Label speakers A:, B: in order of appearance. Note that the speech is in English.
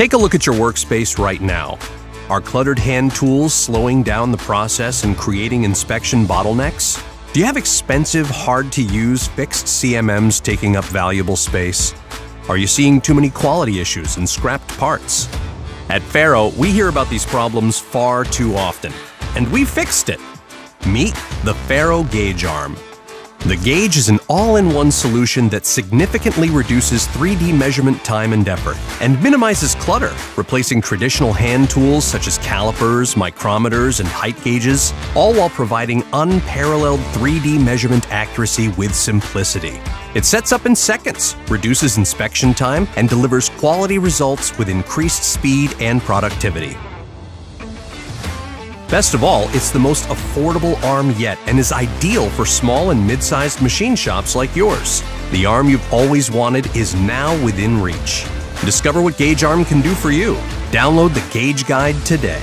A: Take a look at your workspace right now. Are cluttered hand tools slowing down the process and creating inspection bottlenecks? Do you have expensive, hard-to-use fixed CMMs taking up valuable space? Are you seeing too many quality issues and scrapped parts? At FARO, we hear about these problems far too often, and we fixed it. Meet the FARO Gage Arm. The Gage is an all-in-one solution that significantly reduces 3D measurement time and effort and minimizes clutter, replacing traditional hand tools such as calipers, micrometers, and height gauges, all while providing unparalleled 3D measurement accuracy with simplicity. It sets up in seconds, reduces inspection time, and delivers quality results with increased speed and productivity. Best of all, it's the most affordable arm yet and is ideal for small and mid-sized machine shops like yours. The arm you've always wanted is now within reach. Discover what Gage Arm can do for you. Download the Gage Guide today.